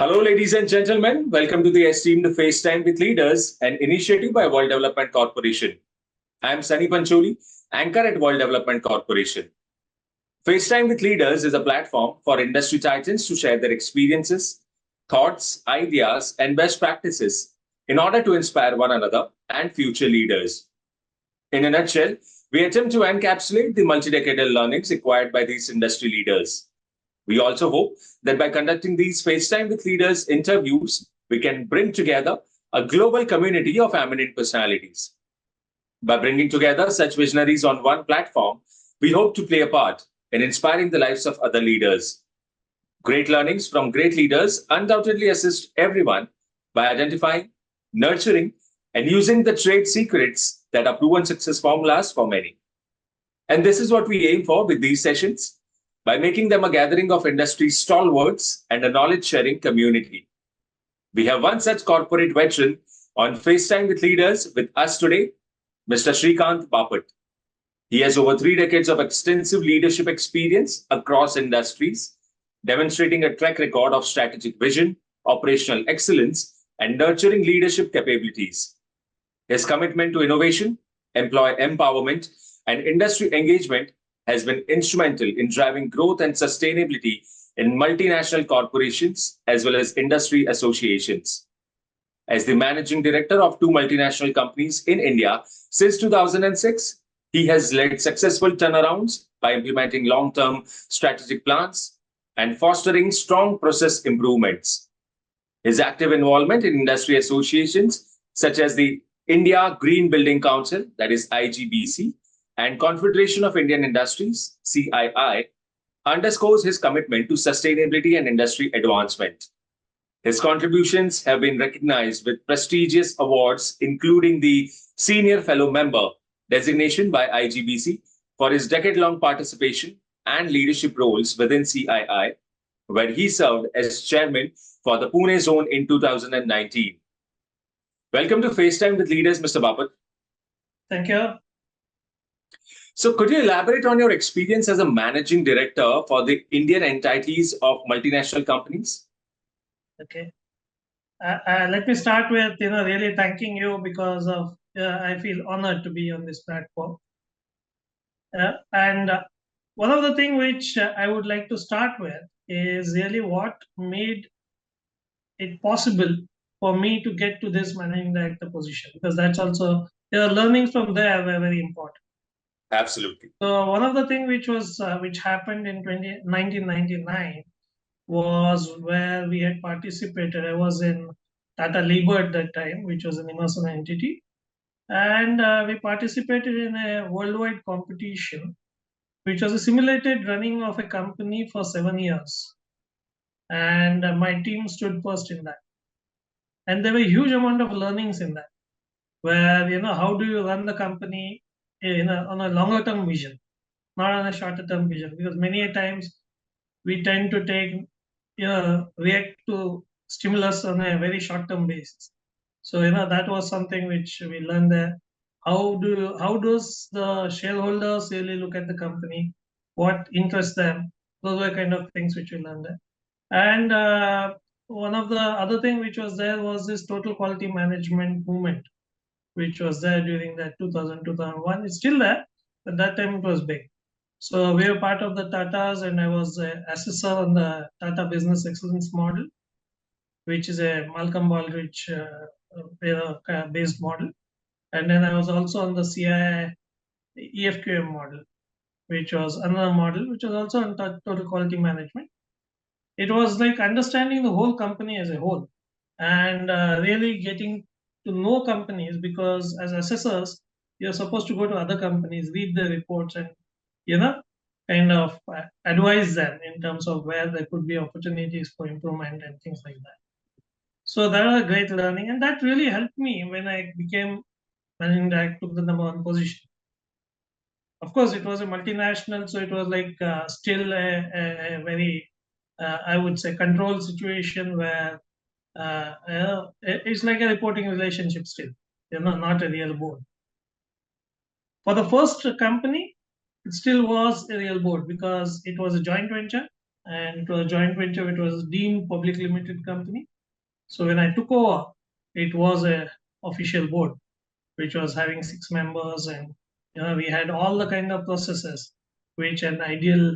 Hello, ladies and gentlemen. Welcome to the esteemed FaceTime with Leaders, an initiative by World Development Corporation. I am Sunny Pancholi, anchor at World Development Corporation. FaceTime with Leaders is a platform for industry titans to share their experiences, thoughts, ideas, and best practices in order to inspire one another and future leaders. In a nutshell, we attempt to encapsulate the multi-decadal learnings acquired by these industry leaders. We also hope that by conducting these FaceTime with Leaders interviews, we can bring together a global community of eminent personalities. By bringing together such visionaries on one platform, we hope to play a part in inspiring the lives of other leaders. Great learnings from great leaders undoubtedly assist everyone by identifying, nurturing, and using the trade secrets that are proven success formulas for many. And this is what we aim for with these sessions, by making them a gathering of industry stalwarts and a knowledge-sharing community. We have one such corporate veteran on FaceTime with Leaders with us today, Mr. Shrikant Bapat. He has over 3 decades of extensive leadership experience across industries, demonstrating a track record of strategic vision, operational excellence, and nurturing leadership capabilities. His commitment to innovation, employee empowerment, and industry engagement has been instrumental in driving growth and sustainability in multinational corporations as well as industry associations. As the managing director of 2 multinational companies in India since 2006, he has led successful turnarounds by implementing long-term strategic plans and fostering strong process improvements. His active involvement in industry associations such as the India Green Building Council, that is IGBC, and Confederation of Indian Industries, CII, underscores his commitment to sustainability and industry advancement. His contributions have been recognized with prestigious awards, including the Senior Fellow Member designation by IGBC for his decade-long participation and leadership roles within CII, where he served as chairman for the Pune Zone in 2019. Welcome to FaceTime with Leaders, Mr. Bapat. Thank you. So could you elaborate on your experience as a managing director for the Indian entities of multinational companies? Okay. Let me start with, really thanking you because of, I feel honored to be on this platform. And one of the things which I would like to start with is really what made it possible for me to get to this managing director position, because that's also, learnings from there were very important. Absolutely. So one of the things which happened in 1999 was where we had participated. I was in Tata Libre at that time, which was an Emerson entity, and we participated in a worldwide competition, which was a simulated running of a company for 7 years, and my team stood first in that. And there were a huge amount of learnings in that, where how do you run the company on a longer term vision, not on a shorter term vision, because many a times we tend to react to stimulus on a very short term basis. So that was something which we learned there. How does the shareholders really look at the company? What interests them? Those were kind of things which we learned there. And one of the other thing which was there was this total quality management movement, which was there during that 2001. It's still there, but that time it was big. So we were part of the Tatas, and I was an assessor on the Tata Business Excellence Model, which is a Malcolm Baldrige based model. And then I was also on the CII EFQM model, which was another model, which was also on total quality management. It was like understanding the whole company as a whole, and really getting to know companies, because as assessors, you're supposed to go to other companies, read the reports, and kind of advise them in terms of where there could be opportunities for improvement and things like that. So that was a great learning, and that really helped me when I became managing director, took the number 1 position. Of course, it was a multinational, so it was like still a very, I would say, controlled situation where it's like a reporting relationship still, not a real board. For the first company, it still was a real board because it was a joint venture and it was a joint venture. It was deemed public limited company. So when I took over, it was a official board, which was having 6 members, and we had all the kind of processes which an ideal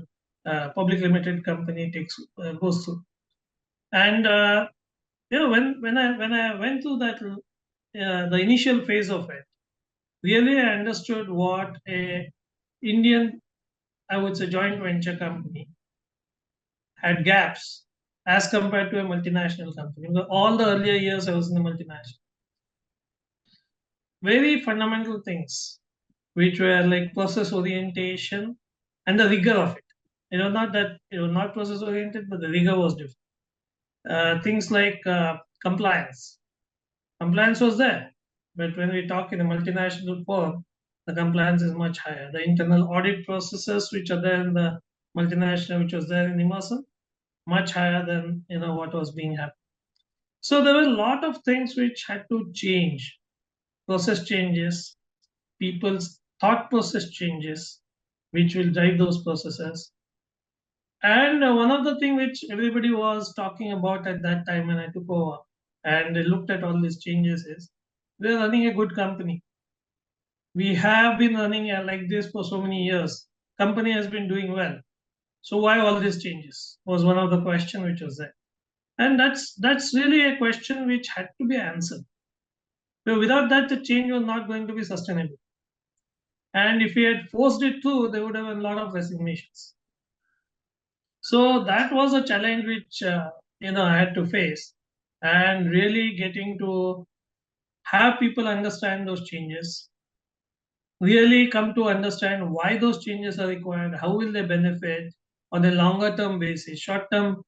public limited company goes through. And when I went through that the initial phase of it, really I understood what a Indian, I would say, joint venture company had gaps as compared to a multinational company. All the earlier years I was in a multinational. Very fundamental things, which were like process orientation and the rigor of it. Not that not process oriented, but the rigor was different. Things like compliance. Compliance was there, but when we talk in a multinational firm, the compliance is much higher. The internal audit processes, which are there in the multinational, which was there in Emerson, much higher than what was being happened. So there were a lot of things which had to change. Process changes, people's thought process changes, which will drive those processes. And one of the things which everybody was talking about at that time when I took over and looked at all these changes is, we're running a good company. We have been running like this for so many years. Company has been doing well. So why all these changes was one of the questions which was there. And that's really a question which had to be answered. So without that, the change was not going to be sustainable. And if we had forced it through, there would have been a lot of resignations. So that was a challenge which I had to face, and really getting to have people understand those changes, really come to understand why those changes are required, how will they benefit on a longer term basis. Short term,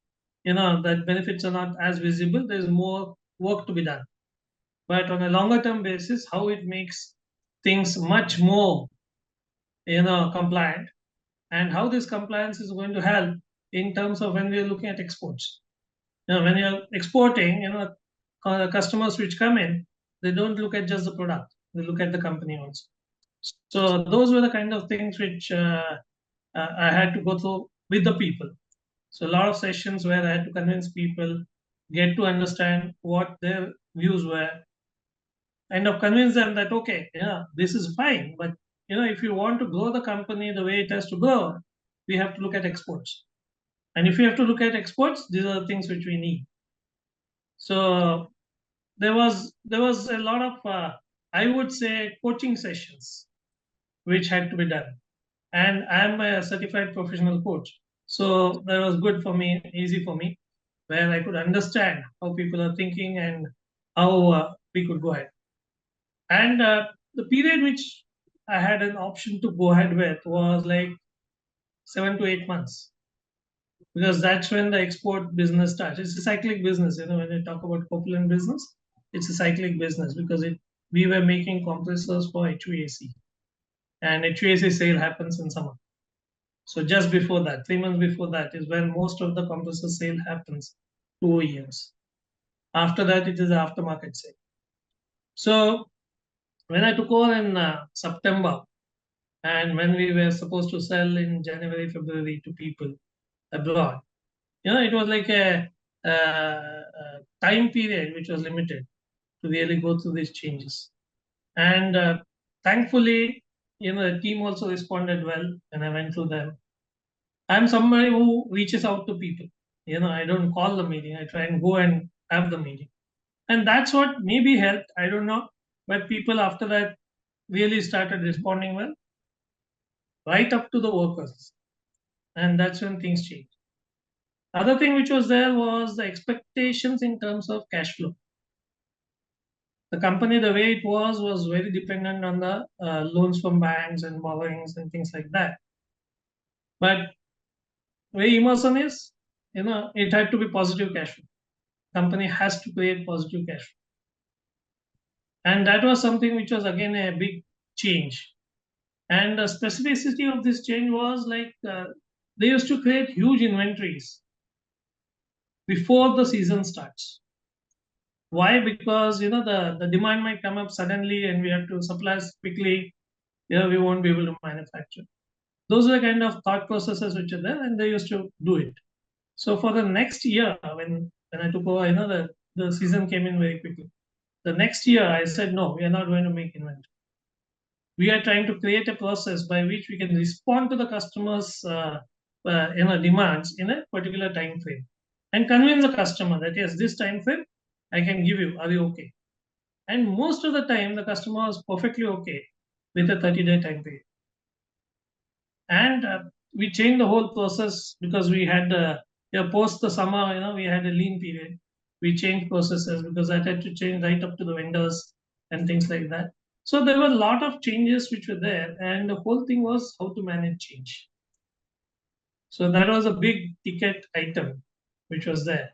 that benefits are not as visible. There's more work to be done. But on a longer term basis, how it makes things much more, compliant, and how this compliance is going to help in terms of when we are looking at exports. When you're exporting, customers which come in, they don't look at just the product; they look at the company also. So those were the kind of things which I had to go through with the people. So a lot of sessions where I had to convince people, get to understand what their views were, kind of convince them that okay, yeah, this is fine, but if you want to grow the company the way it has to grow, we have to look at exports. And if we have to look at exports, these are the things which we need. So there was a lot of I would say coaching sessions which had to be done. And I am a certified professional coach, so that was good for me, easy for me, where I could understand how people are thinking and how we could go ahead. And the period which I had an option to go ahead with was like 7 to 8 months, because that's when the export business starts. It's a cyclic business. When you talk about propellant business, it's a cyclic business because we were making compressors for HVAC, and HVAC sale happens in summer. So just before that, 3 months before that, is when most of the compressor sale happens to OEMs. After that, it is the aftermarket sale. So when I took over in September, and when we were supposed to sell in January, February to people abroad, it was like a time period which was limited to really go through these changes. And thankfully, the team also responded well when I went through them. I'm somebody who reaches out to people. I don't call the meeting. I try and go and have the meeting. And that's what maybe helped. I don't know. But people after that really started responding well, right up to the workers. And that's when things changed. Other thing which was there was the expectations in terms of cash flow. The company, the way it was very dependent on the loans from banks and borrowings and things like that. But way Emerson is, it had to be positive cash flow. Company has to create positive cash flow. And that was something which was again a big change. And the specificity of this change was like they used to create huge inventories before the season starts. Why? Because the demand might come up suddenly and we have to supply quickly. We won't be able to manufacture. Those are the kind of thought processes which are there, and they used to do it. So for the next year, when I took over, the season came in very quickly. The next year, I said, no, we are not going to make inventory. We are trying to create a process by which we can respond to the customers' demands in a particular time frame, and convince the customer that yes, this time frame I can give you. Are you okay? And most of the time, the customer was perfectly okay with a 30-day time period. And we changed the whole process because we had post the summer, we had a lean period. We changed processes because I had to change right up to the vendors and things like that. So there were a lot of changes which were there, and the whole thing was how to manage change. So that was a big ticket item which was there,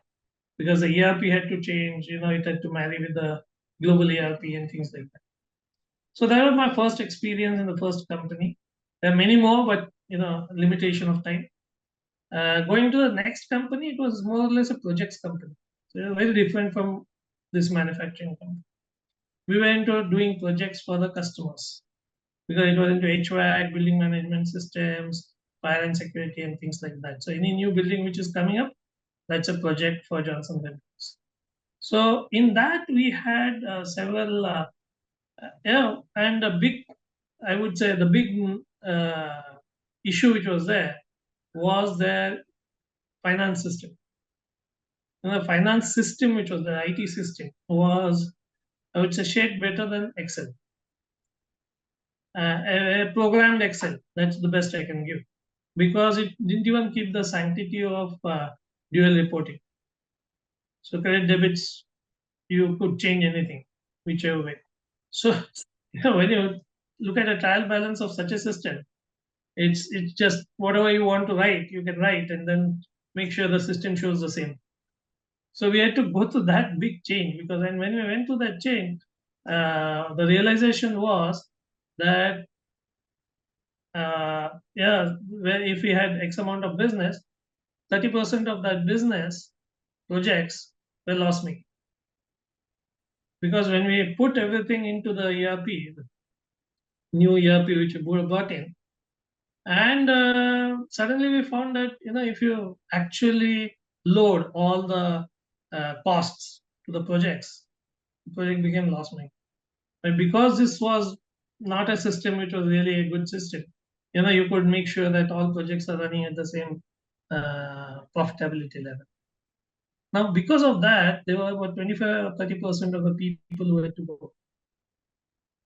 because the ERP had to change, it had to marry with the global ERP and things like that. So that was my first experience in the first company. There are many more, but limitation of time. Going to the next company, it was more or less a projects company. So very different from this manufacturing company. We were into doing projects for the customers because it was into HVAC, building management systems, fire and security, and things like that. So any new building which is coming up, that's a project for Johnson Controls. So in that we had several, and a big, I would say the big issue which was there was their finance system. And the finance system, which was the IT system, was, I would say, shade better than Excel. A programmed Excel, that's the best I can give, because it didn't even keep the sanctity of dual reporting. So credit debits, you could change anything, whichever way. So when you look at a trial balance of such a system, it's just whatever you want to write, you can write, and then make sure the system shows the same. So we had to go through that big change, because when we went through that change, the realization was that if we had X amount of business, 30% of that business projects were loss making. Because when we put everything into the ERP, the new ERP which we brought in, and suddenly we found that if you actually load all the costs to the projects, the project became loss making. But because this was not a system which was really a good system, you could make sure that all projects are running at the same profitability level. Now, because of that, there were about 25 or 30% of the people who had to go,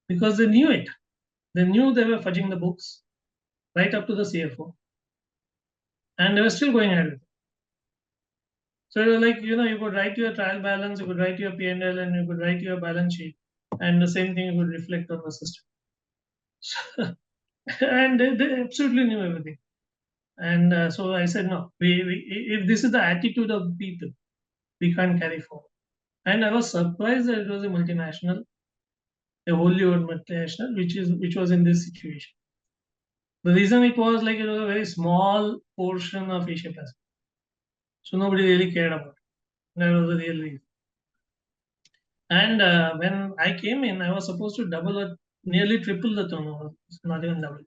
because they knew it. They knew they were fudging the books right up to the CFO, and they were still going ahead with it. So it was like, you could write your trial balance, you could write your P&L, and you could write your balance sheet, and the same thing you could reflect on the system. And they absolutely knew everything. And so I said, no, if this is the attitude of people, we can't carry forward. And I was surprised that it was a multinational, a wholly owned multinational, which was in this situation. The reason it was like, it was a very small portion of Asia Pacific. So nobody really cared about it. That was the real reason. And when I came in, I was supposed to nearly triple the turnover, not even double.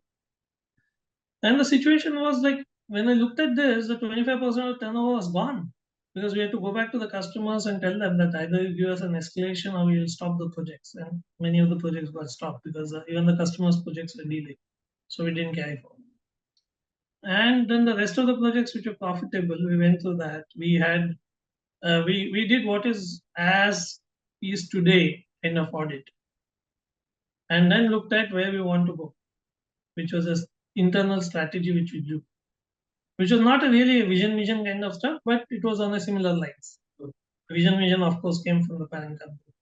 And the situation was like, when I looked at this, the 25% of turnover was gone, because we had to go back to the customers and tell them that either you give us an escalation or we will stop the projects. And many of the projects got stopped because even the customers' projects were delayed. So we didn't carry forward. And then the rest of the projects which were profitable, we went through that. We had, we did what is as is today kind of audit, and then looked at where we want to go, which was an internal strategy which we do, which was not a really a vision kind of stuff, but it was on a similar lines. Vision, of course, came from the parent company.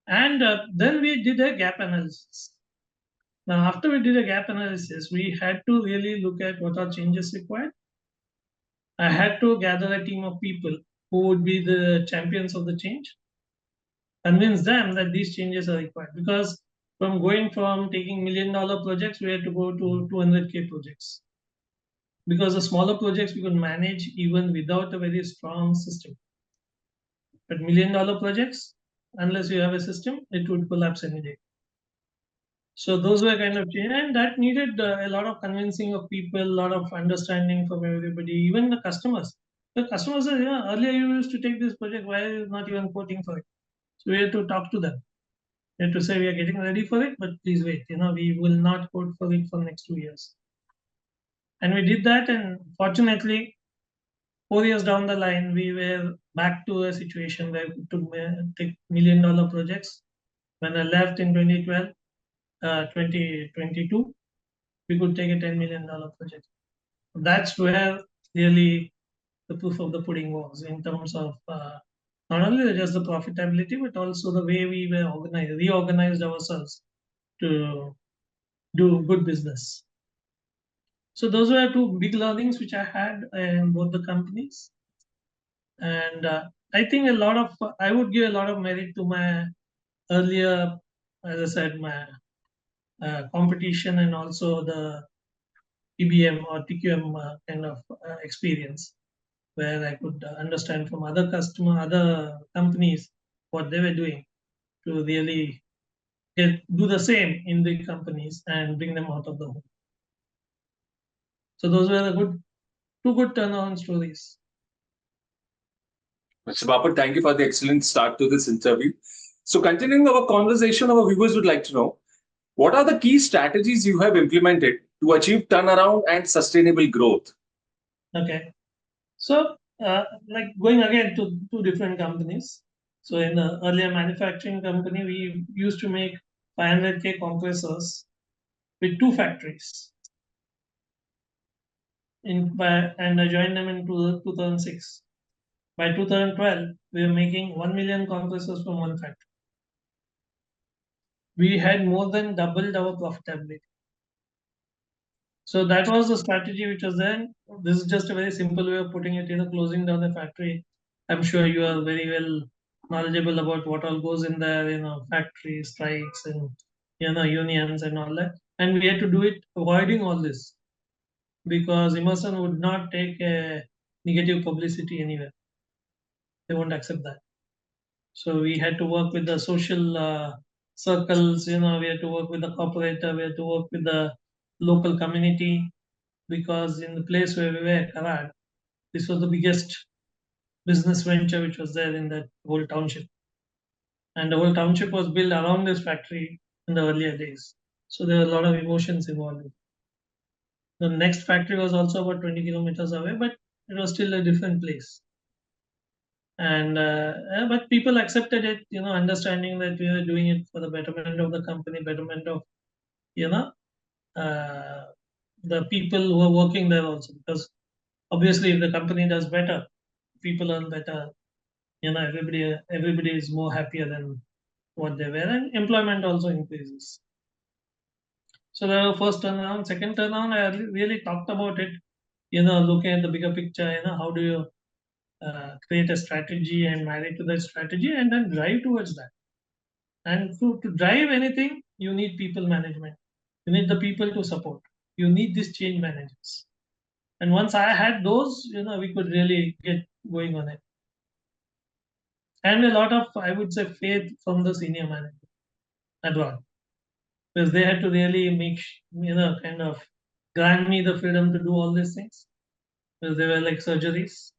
And then we did a gap analysis. Now, after we did a gap analysis, we had to really look at what are changes required. I had to gather a team of people who would be the champions of the change, convince them that these changes are required. Because from taking $1 million projects, we had to go to 200K projects. Because the smaller projects we could manage even without a very strong system. But $1 million projects, unless you have a system, it would collapse any day. So those were kind of change, and that needed a lot of convincing of people, a lot of understanding from everybody, even the customers. The customer said, yeah, earlier you used to take this project, why are you not even quoting for it? So we had to talk to them. We had to say we are getting ready for it, but please wait. We will not quote for it for next 2 years. And we did that, and fortunately, 4 years down the line, we were back to a situation where we could take $1 million projects. When I left in 2012, 2022, we could take a $10 million project. That's where really the proof of the pudding was in terms of not only just the profitability, but also the way we were reorganized ourselves to do good business. So those were two big learnings which I had in both the companies. And I think I would give a lot of merit to my earlier, as I said, my competition and also the TBEM or TQM kind of experience, where I could understand from other companies what they were doing to really do the same in the companies and bring them out of the home. So those were two good turnaround stories. Mr. Bapat, thank you for the excellent start to this interview. So continuing our conversation, our viewers would like to know, what are the key strategies you have implemented to achieve turnaround and sustainable growth? Okay. So like going again to two different companies. So in the earlier manufacturing company, we used to make 500K compressors with two factories. And I joined them in 2006. By 2012, we were making 1 million compressors from one factory. We had more than doubled our profitability. So that was the strategy which was there. This is just a very simple way of putting it, closing down the factory. I'm sure you are very well knowledgeable about what all goes in there, factory strikes and, unions and all that. And we had to do it avoiding all this because Emerson would not take a negative publicity anywhere. They won't accept that. So we had to work with the social circles, we had to work with the corporator, we had to work with the local community, because in the place where we were, Karad, this was the biggest business venture which was there in that whole township. And the whole township was built around this factory in the earlier days. So there were a lot of emotions involved. The next factory was also about 20 kilometers away, but it was still a different place. And but people accepted it, understanding that we were doing it for the betterment of the company, betterment of the people who are working there also. Because obviously, if the company does better, people earn better. Everybody is more happier than what they were, and employment also increases. So the first turnaround, second turnaround, I really talked about it. Looking at the bigger picture. How do you create a strategy and marry to that strategy and then drive towards that. And to drive anything, you need people management. You need the people to support. You need these change managers. And once I had those, we could really get going on it. And a lot of, I would say, faith from the senior management as well. Because they had to really make, kind of grant me the freedom to do all these things. Because they were like surgeries.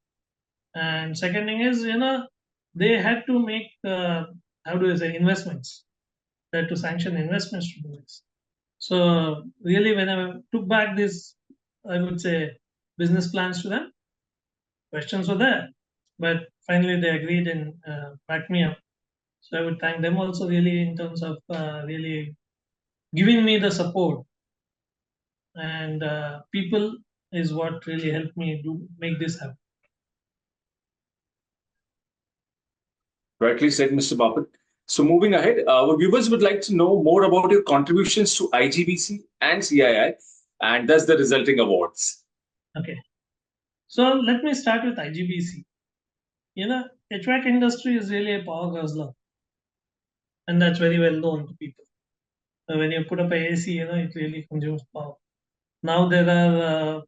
And second thing is, they had to make, how do I say, investments. They had to sanction investments to do this. So really, when I took back this, I would say, business plans to them, questions were there. But finally, they agreed and backed me up. So I would thank them also really in terms of really giving me the support. And people is what really helped me make this happen. Rightly said, Mr. Bapat. So moving ahead, our viewers would like to know more about your contributions to IGBC and CII and thus the resulting awards. Okay. So let me start with IGBC. HVAC industry is really a power guzzler. And that's very well known to people. So when you put up a AC, it really consumes power. Now there are,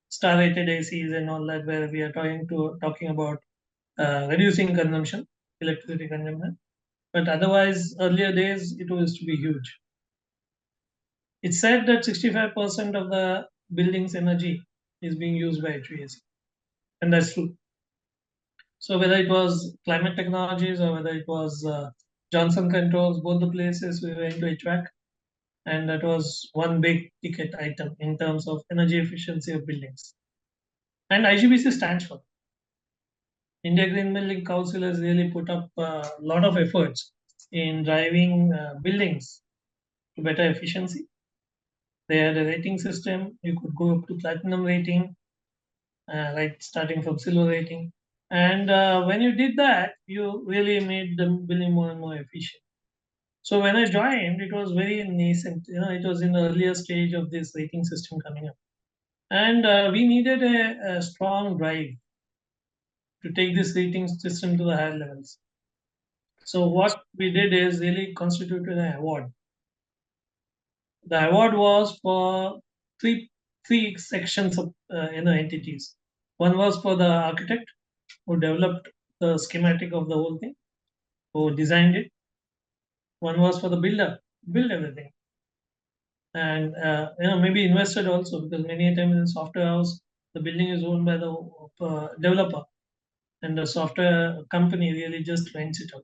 star-rated ACs and all that, where we are talking about reducing consumption, electricity consumption. But otherwise, earlier days, it used to be huge. It's said that 65% of the building's energy is being used by HVAC. and that's true. So whether it was climate technologies or whether it was Johnson Controls, both the places we were into HVAC, and that was one big ticket item in terms of energy efficiency of buildings. And IGBC stands for India Green Building Council has really put up a lot of efforts in driving buildings to better efficiency. They had a rating system. You could go up to platinum rating, right, starting from silver rating. And when you did that, you really made the building more and more efficient. So when I joined, it was very nascent. It was in the earlier stage of this rating system coming up. And we needed a strong drive to take this rating system to the higher levels. So what we did is really constituted an award. The award was for three sections of entities. One was for the architect who developed the schematic of the whole thing, who designed it. One was for the builder, build everything, and maybe invested also, because many a times in software house the building is owned by the developer, and the software company really just rents it out.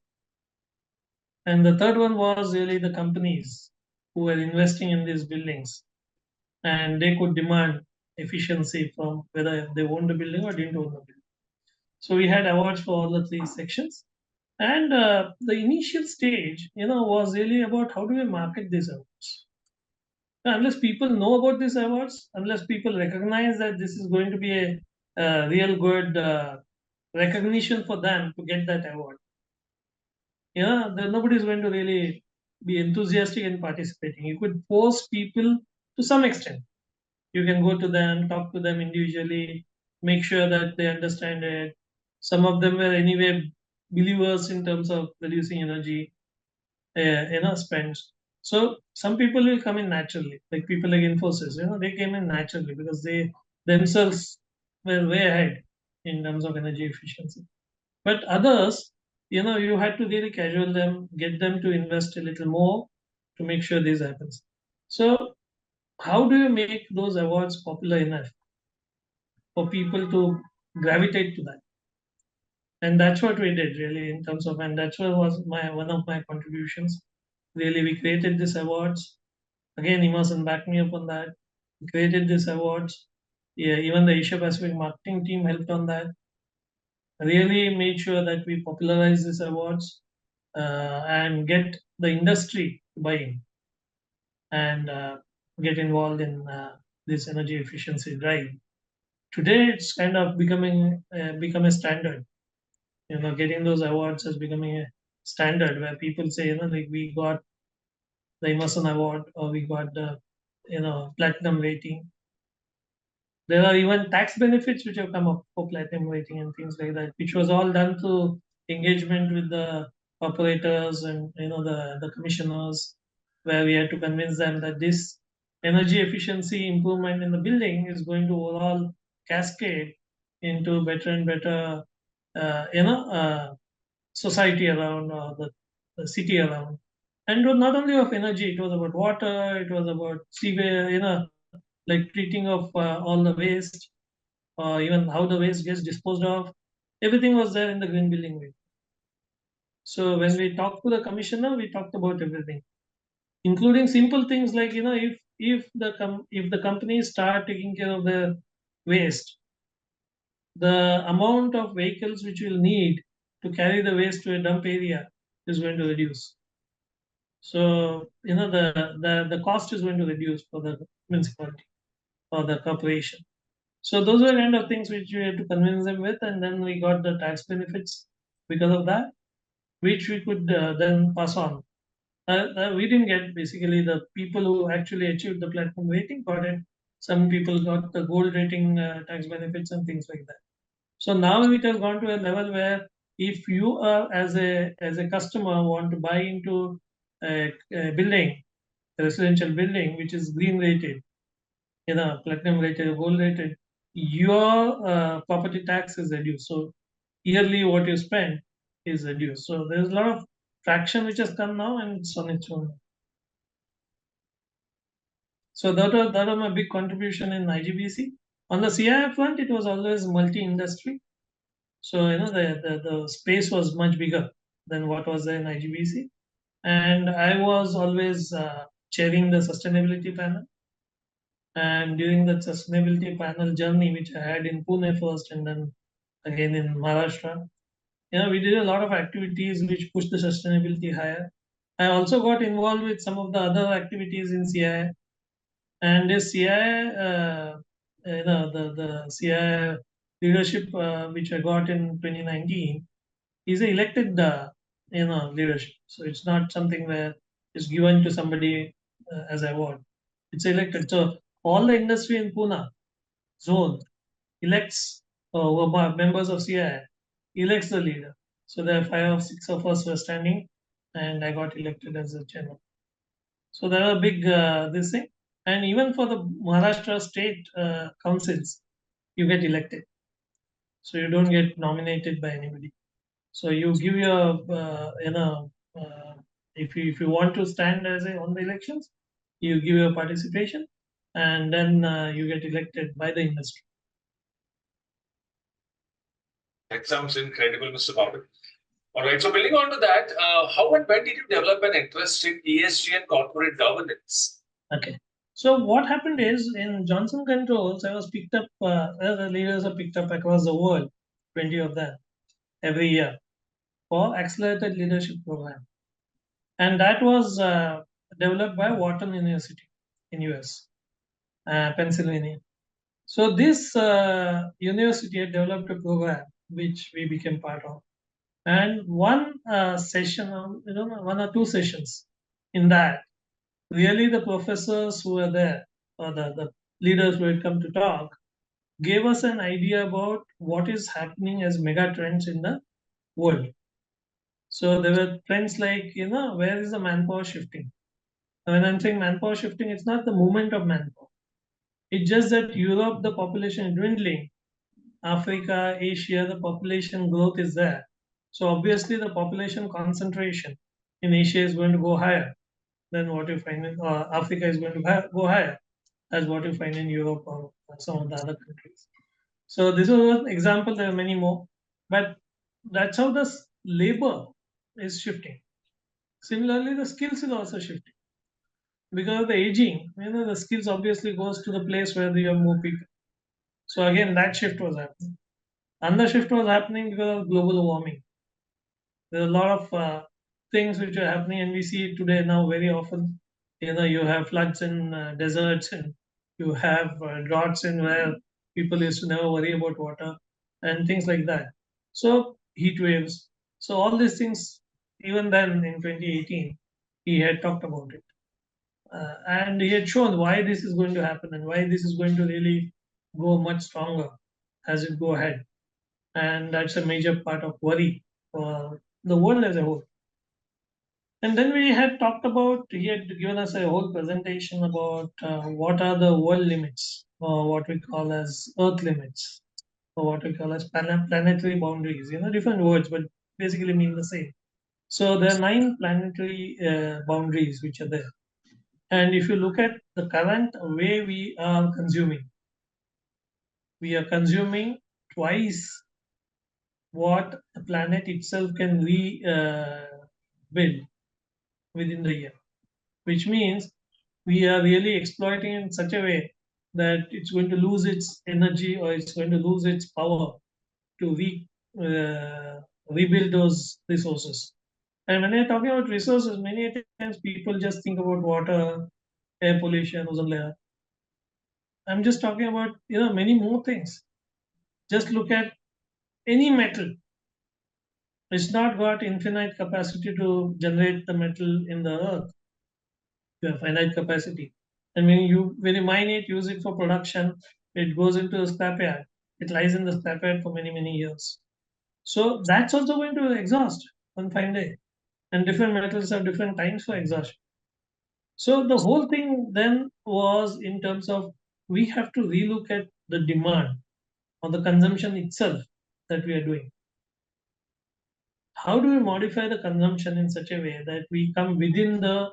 And the third one was really the companies who were investing in these buildings, and they could demand efficiency from whether they owned the building or didn't own the building. So we had awards for all the three sections. And the initial stage, was really about how do we market these awards. Unless people know about these awards, unless people recognize that this is going to be a real good recognition for them to get that award, then nobody is going to really be enthusiastic in participating. You could force people to some extent. You can go to them, talk to them individually, make sure that they understand it. Some of them were anyway believers in terms of reducing energy, spends. So some people will come in naturally, like people like Infosys. They came in naturally because they themselves were way ahead in terms of energy efficiency. But others, you had to really casual them, get them to invest a little more to make sure this happens. So how do you make those awards popular enough for people to gravitate to that? And that's what we did really in terms of, and that's what was one of my contributions. Really, we created these awards. Again, Emerson backed me up on that. We created these awards. Yeah, even the Asia Pacific marketing team helped on that. Really made sure that we popularize these awards and get the industry to buy in and get involved in this energy efficiency drive. Today, it's kind of become a standard. Getting those awards is becoming a standard where people say, like we got the Emerson Award or we got the, platinum rating. There are even tax benefits which have come up for platinum rating and things like that, which was all done through engagement with the operators and the commissioners, where we had to convince them that this energy efficiency improvement in the building is going to overall cascade into better and better, society around or the city around. And it was not only of energy, it was about water, it was about sewage, like treating of all the waste, or even how the waste gets disposed of. Everything was there in the green building way. So when we talked to the commissioner, we talked about everything, including simple things like if the companies start taking care of their waste, the amount of vehicles which will need to carry the waste to a dump area is going to reduce. So the cost is going to reduce for the municipality or the corporation. So those were kind of things which we had to convince them with, and then we got the tax benefits because of that, which we could then pass on. We didn't get basically the people who actually achieved the platinum rating got it. Some people got the gold rating tax benefits and things like that. So now it has gone to a level where if you are as a customer want to buy into a building, a residential building which is green rated, platinum rated, gold rated, your property tax is reduced. So yearly what you spend is reduced. So there's a lot of traction which has come now and it's on its own. So that was my big contribution in IGBC. On the CII front, it was always multi-industry. So, the space was much bigger than what was there in IGBC. And I was always chairing the sustainability panel. And during that sustainability panel journey, which I had in Pune first and then again in Maharashtra, we did a lot of activities which pushed the sustainability higher. I also got involved with some of the other activities in CII. And this CII, the CII leadership which I got in 2019 is a elected, leadership. So it's not something where it's given to somebody as I want. It's elected. So all the industry in Pune zone elects members of CII, elects the leader. So there are 5 or 6 of us were standing, and I got elected as the chairman. So there are big this thing, and even for the Maharashtra state councils, you get elected. So you don't get nominated by anybody. So you give your if you want to stand as on the elections, you give your participation, and then you get elected by the industry. That sounds incredible, Mr. Bapat. All right. So building on to that, how and when did you develop an interest in ESG and corporate governance? Okay. So what happened is in Johnson Controls, I was picked up. The leaders are picked up across the world, 20 of them every year for accelerated leadership program, and that was developed by Wharton University in US, Pennsylvania. So this university had developed a program which we became part of, and one session, 1 or 2 sessions in that, really the professors who were there, or the leaders who had come to talk, gave us an idea about what is happening as mega trends in the world. So there were trends like, where is the manpower shifting? When I'm saying manpower shifting, it's not the movement of manpower. It's just that Europe, the population is dwindling. Africa, Asia, the population growth is there. So obviously the population concentration in Asia is going to go higher than what you find in Africa is going to go higher as what you find in Europe or some of the other countries. So this was an example. There are many more, but that's how the labor is shifting. Similarly, the skills is also shifting because of the aging. The skills obviously goes to the place where you have more people. So again, that shift was happening. And the shift was happening because of global warming. There are a lot of things which are happening, and we see it today now very often. You have floods in deserts, and you have droughts in where people used to never worry about water, and things like that. So heat waves. So all these things, even then in 2018, he had talked about it, and he had shown why this is going to happen and why this is going to really go much stronger as it go ahead, and that's a major part of worry for the world as a whole. And then we had talked about, he had given us a whole presentation about what are the world limits, or what we call as earth limits, or what we call as planetary boundaries. Different words, but basically mean the same. So there are 9 planetary boundaries which are there. And if you look at the current way we are consuming twice what the planet itself can rebuild within the year, which means we are really exploiting in such a way that it's going to lose its energy, or it's going to lose its power to rebuild those resources. And when you're talking about resources, many times people just think about water, air pollution, ozone layer. I'm just talking about many more things. Just look at any metal. It's not got infinite capacity to generate the metal in the earth. You have finite capacity. And when you mine it, use it for production, it goes into the scrapyard. It lies in the scrapyard for many, many years. So that's also going to exhaust one fine day. And different metals have different times for exhaustion. So the whole thing then was in terms of we have to relook at the demand or the consumption itself that we are doing. How do we modify the consumption in such a way that we come within the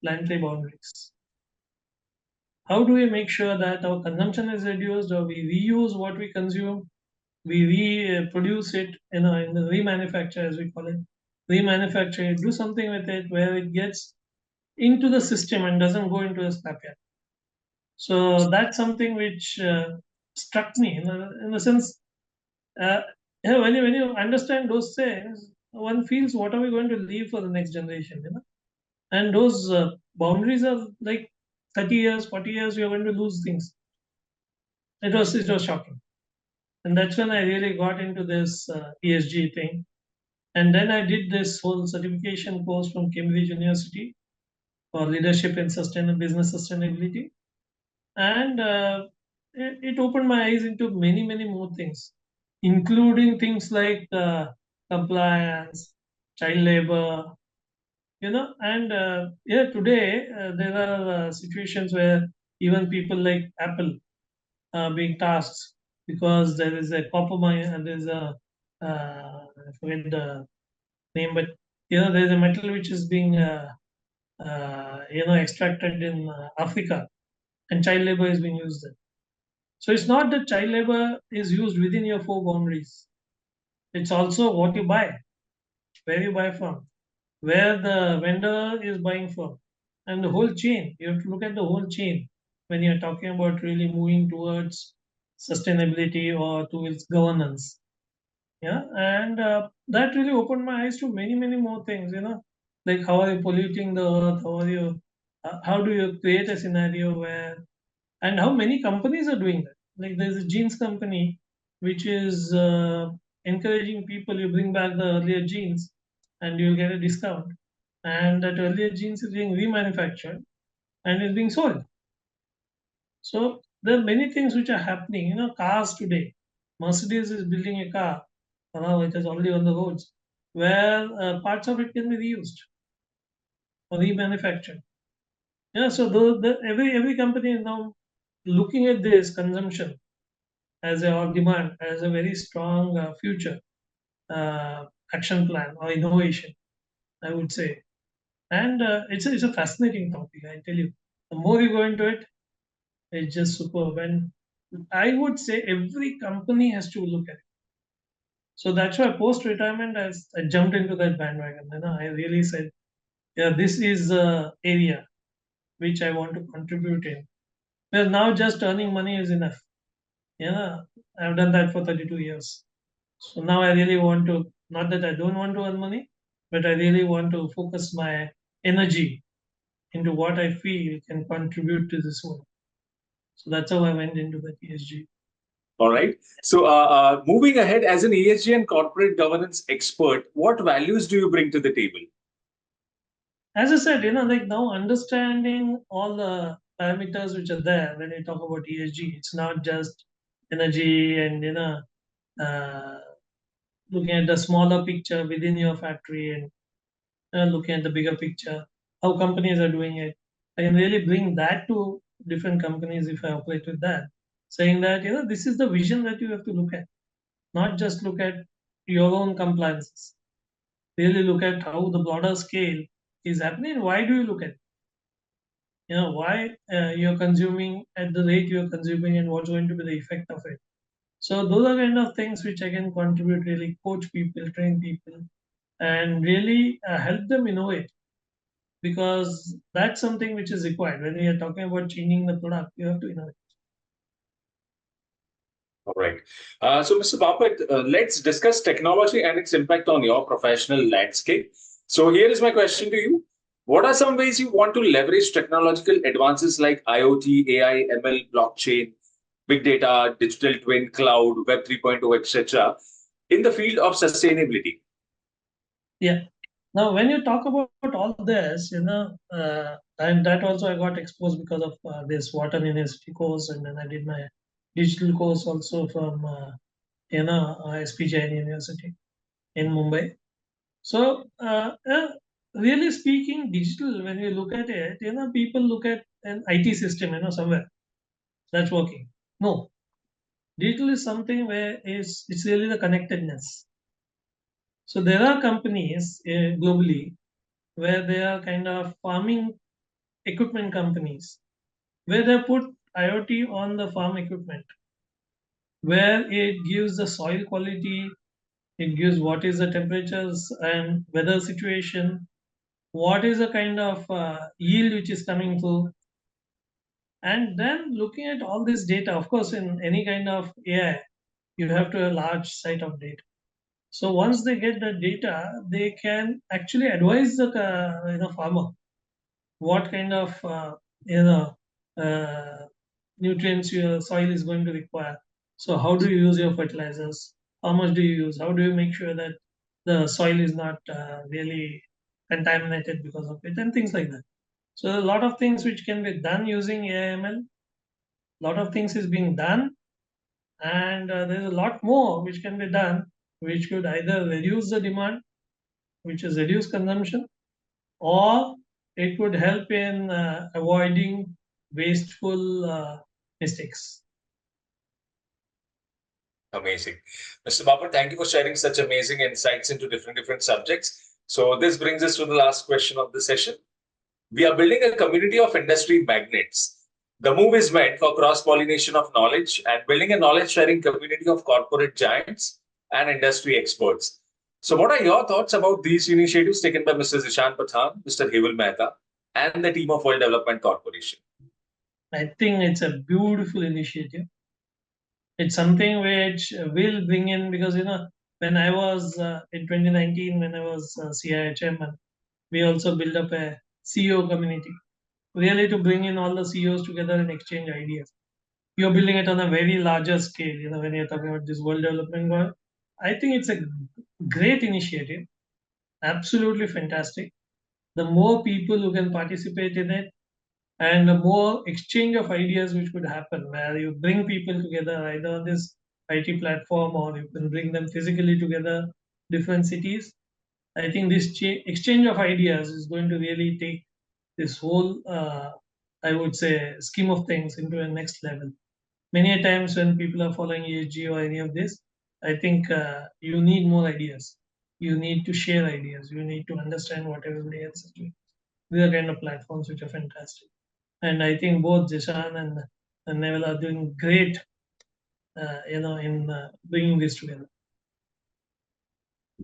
planetary boundaries? how do we make sure that our consumption is reduced, or we reuse what we consume, we reproduce it, in the remanufacture, as we call it, remanufacture it, do something with it where it gets into the system and doesn't go into the scrapyard. So that's something which struck me in the sense, uh, when you understand those things, one feels what are we going to leave for the next generation, and those boundaries are like 30 years, 40 years, you're going to lose things. It was shocking. And that's when I really got into this ESG thing. And then I did this whole certification course from Cambridge University for leadership in sustainable business sustainability. And it opened my eyes into many, many more things, including things like compliance, child labor, and yeah, today there are situations where even people like Apple are being tasked because there is a copper mine and there's a I forget the name, but there's a metal which is being extracted in Africa, and child labor is being used there. So it's not that child labor is used within your four boundaries. It's also what you buy, where you buy from, where the vendor is buying from, and the whole chain. You have to look at the whole chain when you're talking about really moving towards sustainability or towards governance. Yeah, and that really opened my eyes to many, many more things. Like how are you polluting the earth? How do you create a scenario where, and how many companies are doing that? Like there's a jeans company which is encouraging people, you bring back the earlier jeans and you'll get a discount, and that earlier jeans is being remanufactured and is being sold. So there are many things which are happening. Cars today, Mercedes is building a car, it is already on the roads, where parts of it can be reused or remanufactured. Yeah, so every company is now looking at this consumption as a, or demand as a very strong future uh, action plan or innovation, I would say. And it's a fascinating topic, I tell you. The more you go into it, it's just superb. And I would say every company has to look at it. So that's why post retirement, I jumped into that bandwagon. I really said, yeah, this is the area which I want to contribute in. Well, now just earning money is enough. I've done that for 32 years. So now I really want to, not that I don't want to earn money, but I really want to focus my energy into what I feel can contribute to this world. So that's how I went into the ESG. All right. So, moving ahead, as an ESG and corporate governance expert, what values do you bring to the table? As I said, like now understanding all the parameters which are there when we talk about ESG, it's not just energy and uh, looking at the smaller picture within your factory and looking at the bigger picture, how companies are doing it. I can really bring that to different companies if I operate with that, saying that this is the vision that you have to look at, not just look at your own compliances. Really look at how the broader scale is happening. Why do you look at it? Why you're consuming at the rate you're consuming and what's going to be the effect of it. So those are kind of things which I can contribute, really coach people, train people, and really help them innovate, because that's something which is required. When we are talking about changing the product, you have to innovate. All right. So, Mr. Bapat, let's discuss technology and its impact on your professional landscape. So, here is my question to you. What are some ways you want to leverage technological advances like IoT, AI, ML, blockchain, big data, digital twin, cloud, Web 3.0, etc., in the field of sustainability? Yeah. Now, when you talk about all this, and that also I got exposed because of this Wharton University course, and then I did my digital course also from SPJN University in Mumbai. So, really speaking, digital, when you look at it, people look at an IT system, somewhere that's working. No, digital is something where it's really the connectedness. So there are companies globally where they are kind of farming equipment companies, where they put IoT on the farm equipment, where it gives the soil quality, it gives what is the temperatures and weather situation, what is the kind of yield which is coming through, and then looking at all this data. Of course, in any kind of AI, you have to have a large set of data. So once they get the data, they can actually advise the farmer what kind of uh, nutrients your soil is going to require. So how do you use your fertilizers? How much do you use? How do you make sure that the soil is not really contaminated because of it, and things like that. So a lot of things which can be done using AIML. A lot of things is being done, and there's a lot more which can be done, which could either reduce the demand, which is reduce consumption, or it could help in avoiding wasteful mistakes. Amazing. Mr. Bapat, thank you for sharing such amazing insights into different subjects. So this brings us to the last question of the session. We are building a community of industry magnates. The move is meant for cross-pollination of knowledge and building a knowledge-sharing community of corporate giants and industry experts. So what are your thoughts about these initiatives taken by Mr. Zishan Pathan, Mr. Heval Mehta, and the team of World Development Corporation? I think it's a beautiful initiative. It's something which will bring in, because when I was in 2019, when I was CII chairman, we also built up a CEO community, really to bring in all the CEOs together and exchange ideas. You're building it on a very larger scale, when you're talking about this world development goal. I think it's a great initiative, absolutely fantastic. The more people who can participate in it, and the more exchange of ideas which could happen, where you bring people together either on this IT platform, or you can bring them physically together, different cities. I think this exchange of ideas is going to really take this whole, I would say, scheme of things into a next level. Many a times when people are following ESG or any of this, I think you need more ideas. You need to share ideas. You need to understand what everybody else is doing. These are kind of platforms which are fantastic. And I think both Jishan and Neville are doing great, in bringing this together.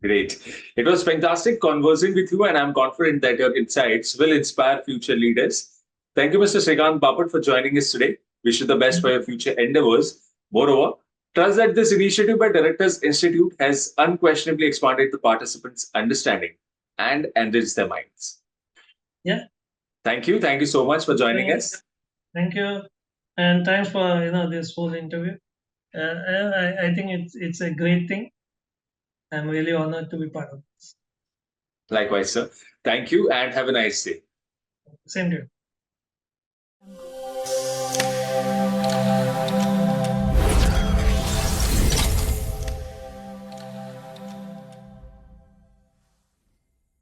Great. It was fantastic conversing with you, and I'm confident that your insights will inspire future leaders. Thank you, Mr. Shrikant Bapat, for joining us today. Wish you the best for your future endeavors. Moreover, trust that this initiative by Directors Institute has unquestionably expanded the participants' understanding and enriched their minds. Yeah. Thank you. Thank you so much for joining us. Thank you. And thanks for this whole interview. I think it's a great thing. I'm really honored to be part of this. Likewise, sir. Thank you and have a nice day. Same to you.